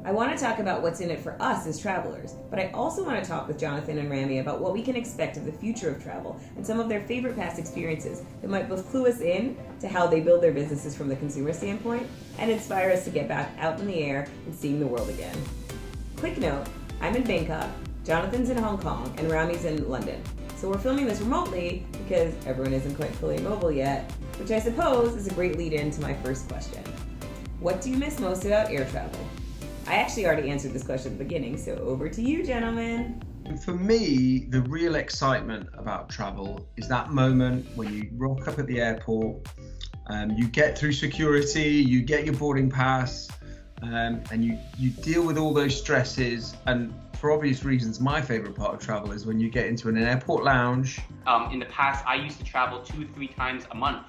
I want to talk about what's in it for us as travelers, but I also want to talk with Jonathan and Rami about what we can expect of the future of travel and some of their favorite past experiences that might both clue us in to how they build their businesses from the consumer standpoint and inspire us to get back out in the air and seeing the world again. Quick note, I'm in Bangkok, Jonathan's in Hong Kong, and Rami's in London. So we're filming this remotely because everyone isn't quite fully mobile yet, which I suppose is a great lead-in to my first question. What do you miss most about air travel? I actually already answered this question at the beginning, so over to you, gentlemen. For me, the real excitement about travel is that moment when you rock up at the airport, you get through security, you get your boarding pass, and you deal with all those stresses. And for obvious reasons, my favorite part of travel is when you get into an airport lounge. In the past, I used to travel 2-3 times a month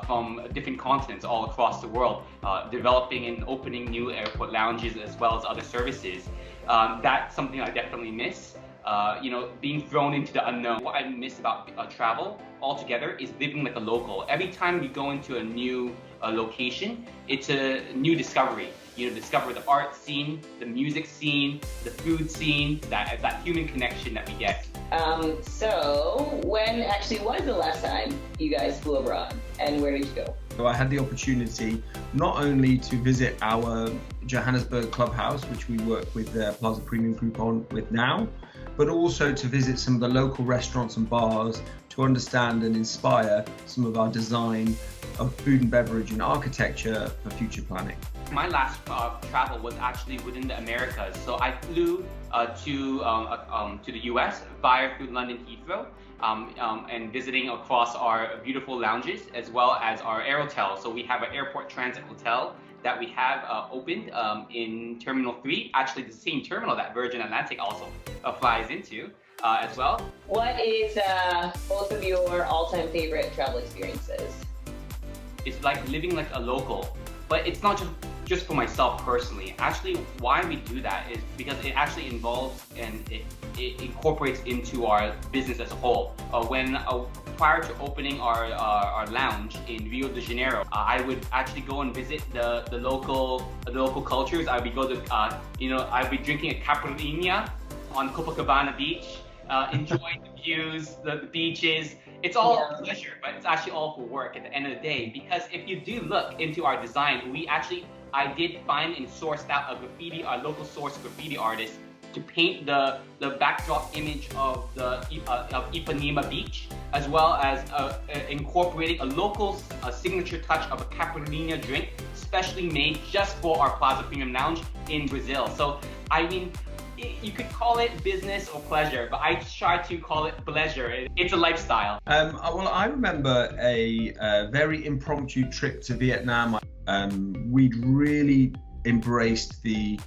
from different continents all across the world, developing and opening new airport lounges as well as other services. That's something I definitely miss. Being thrown into the unknown. What I miss about travel altogether is living like a local. Every time you go into a new location, it's a new discovery. Discover the art scene, the music scene, the food scene, that human connection that we get. So when actually was the last time you guys flew abroad, and where did you go? So I had the opportunity not only to visit our Johannesburg Clubhouse, which we work with the Plaza Premium Group on with now, but also to visit some of the local restaurants and bars to understand and inspire some of our design of food and beverage and architecture for future planning. My last travel was actually within the Americas. So I flew to the US through London Heathrow and visiting across our beautiful lounges as well as our air hotel. So we have an airport transit hotel that we have opened in Terminal 3, actually the same terminal that Virgin Atlantic also flies into as well. What is both of your all-time favorite travel experiences? It's like living like a local, but it's not just for myself personally. Actually, why we do that is because it actually involves and it incorporates into our business as a whole. Prior to opening our lounge in Rio de Janeiro, I would actually go and visit the local cultures. I'd be drinking a caipirinha on Copacabana Beach, enjoying the views, the beaches. It's all a pleasure, but it's actually all for work at the end of the day. Because if you do look into our design, I did find and sourced out a local source graffiti artist to paint the backdrop image of Ipanema Beach, as well as incorporating a local signature touch of a caipirinha drink, specially made just for our Plaza Premium Lounge in Brazil. So, I mean, you could call it business or pleasure, but I try to call it pleasure. It's a lifestyle. Well, I remember a very impromptu trip to Vietnam. We'd really embraced the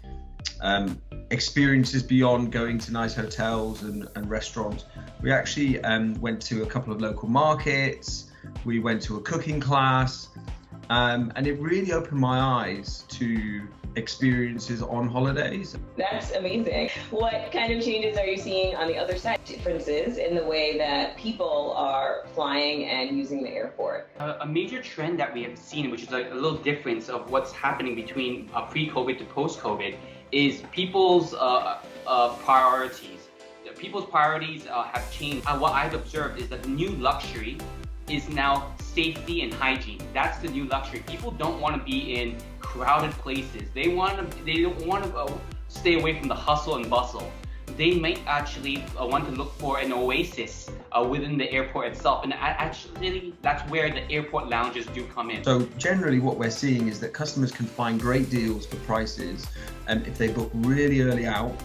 experiences beyond going to nice hotels and restaurants. We actually went to a couple of local markets. We went to a cooking class, and it really opened my eyes to experiences on holidays. That's amazing. What kind of changes are you seeing on the other side? Differences in the way that people are flying and using the airport? A major trend that we have seen, which is a little difference of what's happening between pre-COVID to post-COVID, is people's priorities. People's priorities have changed. What I've observed is that the new luxury is now safety and hygiene. That's the new luxury. People don't want to be in crowded places. They don't want to stay away from the hustle and bustle. They might actually want to look for an oasis within the airport itself, and actually that's where the airport lounges do come in. So generally what we're seeing is that customers can find great deals for prices if they book really early out,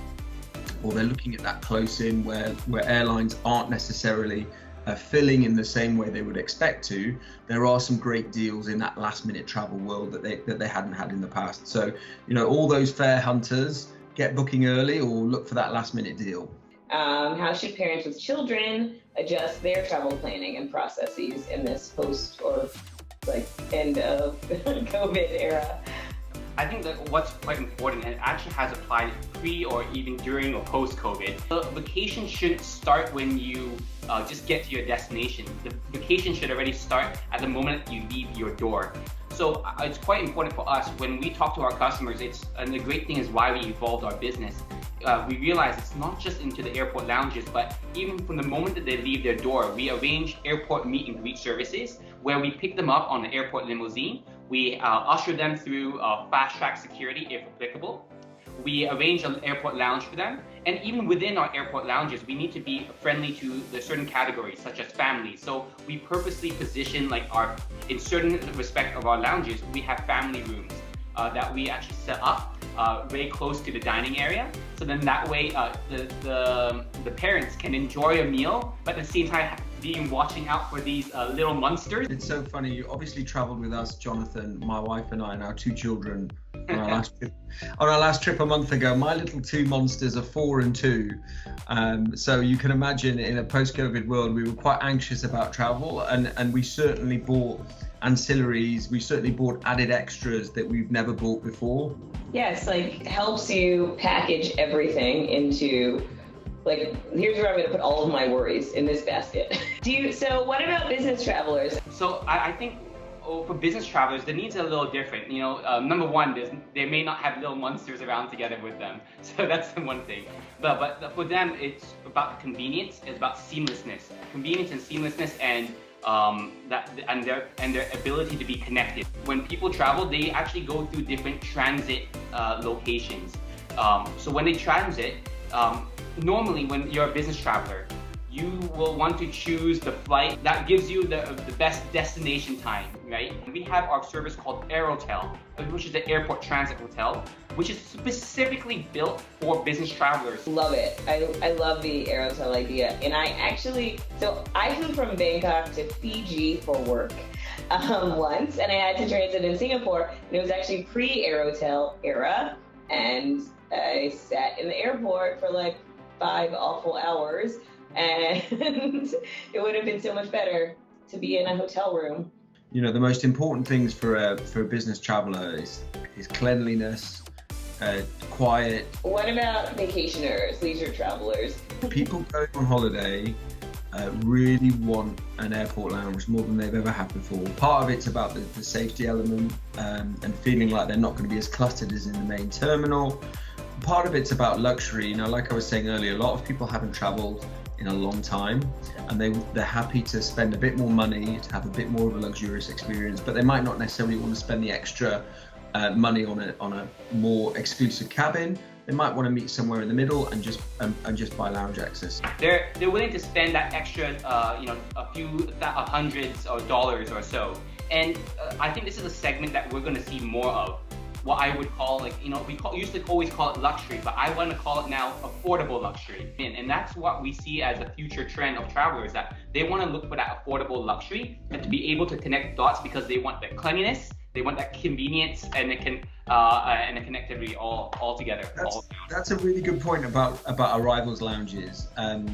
or they're looking at that close in where airlines aren't necessarily filling in the same way they would expect to. There are some great deals in that last minute travel world that they hadn't had in the past. So, all those fare hunters, get booking early or look for that last minute deal. How should parents with children adjust their travel planning and processes in this post or end of COVID era? I think that what's quite important, and it actually has applied pre or even during or post-COVID, the vacation shouldn't start when you just get to your destination. The vacation should already start at the moment you leave your door. So it's quite important for us when we talk to our customers. And the great thing is why we evolved our business. We realize it's not just into the airport lounges, but even from the moment that they leave their door, we arrange airport meet and greet services where we pick them up on the airport limousine. We usher them through fast track security if applicable. We arrange an airport lounge for them. And even within our airport lounges, we need to be friendly to the certain categories, such as families. So we purposely position in certain respect of our lounges, we have family rooms that we actually set up very close to the dining area. So then that way the parents can enjoy a meal, but at the same time being watching out for these little monsters. It's so funny. You obviously traveled with us, Jonathan, my wife and I, and our 2 children on our last trip a month ago. My little 2 monsters are 4 and 2. So you can imagine in a post-COVID world, we were quite anxious about travel, and we certainly bought ancillaries. We certainly bought added extras that we've never bought before. Yes, helps you package everything into here's where I'm going to put all of my worries in this basket. So what about business travelers? So I think for business travelers, the needs are a little different. Number one, they may not have little monsters around together with them. So that's the one thing. But for them, it's about convenience. It's about seamlessness. Convenience and seamlessness and their ability to be connected. When people travel, they actually go through different transit locations. So when they transit, normally when you're a business traveler, you will want to choose the flight that gives you the best destination time, right? We have our service called Aerotel, which is the airport transit hotel, which is specifically built for business travelers. Love it. I love the Aerotel idea. And I flew from Bangkok to Fiji for work once, and I had to transit in Singapore, and it was actually pre-Aerotel era, and I sat in the airport for 5 awful hours, and it would have been so much better to be in a hotel room. The most important things for a business traveler is cleanliness, quiet. What about vacationers, leisure travelers? People going on holiday really want an airport lounge more than they've ever had before. Part of it's about the safety element and feeling like they're not going to be as cluttered as in the main terminal. Part of it's about luxury. Like I was saying earlier, a lot of people haven't traveled in a long time, and they're happy to spend a bit more money to have a bit more of a luxurious experience, but they might not necessarily want to spend the extra money on a more exclusive cabin. They might want to meet somewhere in the middle and just buy lounge access. They're willing to spend that extra, a few hundreds of dollars or so, and I think this is a segment that we're going to see more of. What I would call used to always call it luxury, but I want to call it now affordable luxury. And that's what we see as a future trend of travelers, that they want to look for that affordable luxury and to be able to connect dots because they want that cleanliness, they want that convenience, and the connectivity all together. That's a really good point about arrivals lounges.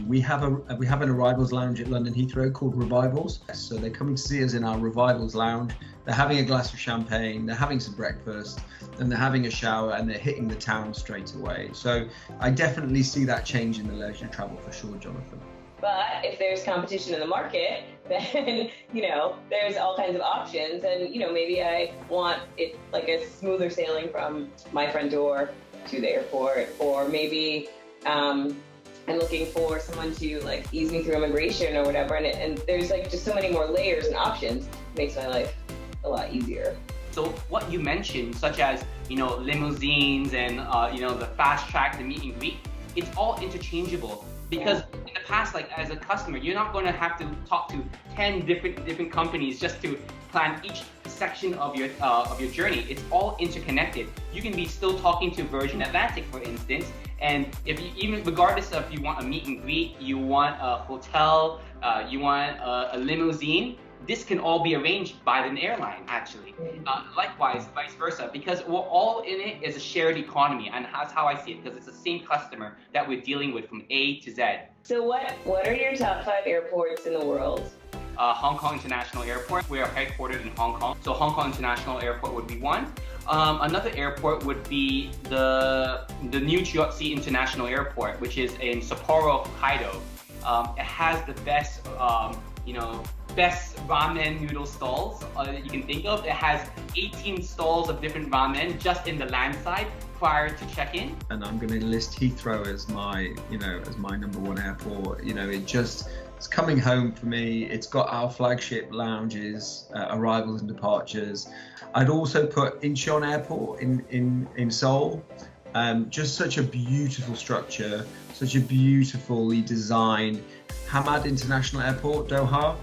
We have an arrivals lounge at London Heathrow called Revivals. So they're coming to see us in our Revivals lounge. They're having a glass of champagne, they're having some breakfast, and they're having a shower, and they're hitting the town straight away. So I definitely see that change in the leisure travel for sure, Jonathan. But if there's competition in the market, then, there's all kinds of options. And, maybe I want it a smoother sailing from my front door to the airport. Or maybe I'm looking for someone to ease me through immigration or whatever. And there's just so many more layers and options. It makes my life a lot easier. So what you mentioned, such as, limousines and, the fast track, the meet and greet, it's all interchangeable. Because in the past, as a customer, you're not going to have to talk to 10 different companies just to plan each section of your journey. It's all interconnected. You can be still talking to Virgin Atlantic, for instance, and regardless of if you want a meet and greet, you want a hotel, you want a limousine, this can all be arranged by an airline, actually. Likewise, vice versa, because we're all in it as a shared economy, and that's how I see it, because it's the same customer that we're dealing with from A to Z. So what are your top 5 airports in the world? Hong Kong International Airport. We are headquartered in Hong Kong, so Hong Kong International Airport would be one. Another airport would be the new Chiotsi International Airport, which is in Sapporo, Hokkaido. It has the best, best ramen noodle stalls that you can think of. It has 18 stalls of different ramen just in the land side prior to check-in. And I'm going to list Heathrow as my number one airport. It's coming home for me. It's got our flagship lounges, arrivals and departures. I'd also put Incheon Airport in Seoul. Just such a beautiful structure, such a beautifully designed. Hamad International Airport, Doha.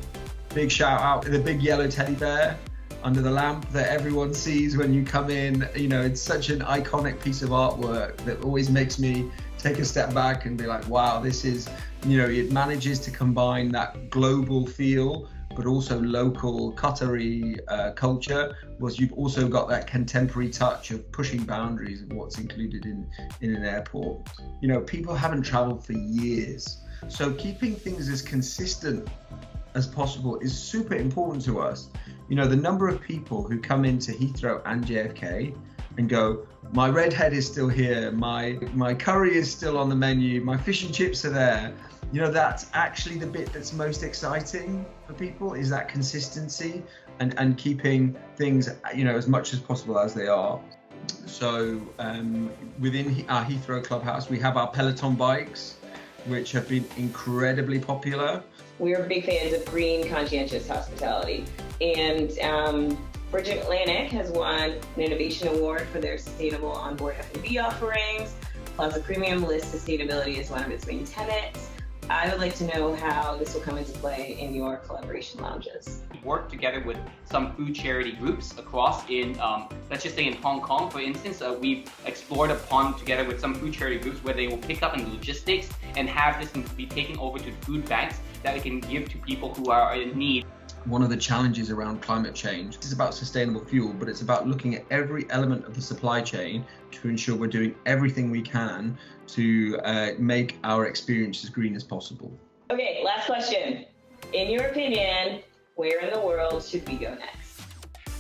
Big shout out to the big yellow teddy bear under the lamp that everyone sees when you come in. It's such an iconic piece of artwork that always makes me take a step back and be like, wow, this is, it manages to combine that global feel, but also local Qatari culture, was you've also got that contemporary touch of pushing boundaries of what's included in an airport. People haven't traveled for years. So keeping things as consistent as possible is super important to us. The number of people who come into Heathrow and JFK and go, my redhead is still here, my curry is still on the menu, my fish and chips are there. That's actually the bit that's most exciting for people, is that consistency and keeping things, as much as possible as they are. So within our Heathrow Clubhouse, we have our Peloton bikes, which have been incredibly popular. We are big fans of green, conscientious hospitality. And Virgin Atlantic has won an Innovation Award for their sustainable onboard F&B offerings. Plaza Premium lists sustainability as one of its main tenets. I would like to know how this will come into play in your collaboration lounges. We work together with some food charity groups across in, let's just say in Hong Kong, for instance. We've explored upon together with some food charity groups where they will pick up in logistics and have this be taken over to food banks that we can give to people who are in need. One of the challenges around climate change is about sustainable fuel, but it's about looking at every element of the supply chain to ensure we're doing everything we can to make our experience as green as possible. Okay, last question. In your opinion, where in the world should we go next?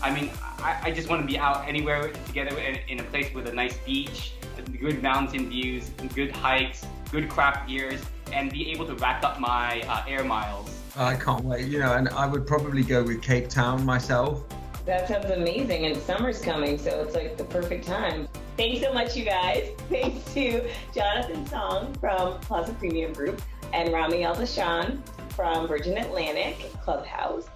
I just want to be out anywhere together in a place with a nice beach, good mountain views, good hikes, good craft gears, and be able to rack up my air miles. I can't wait, and I would probably go with Cape Town myself. That sounds amazing, and summer's coming, so it's like the perfect time. Thanks so much, you guys. Thanks to Jonathan Song from Plaza Premium Group and Rami El-Dahshan from Virgin Atlantic Clubhouse.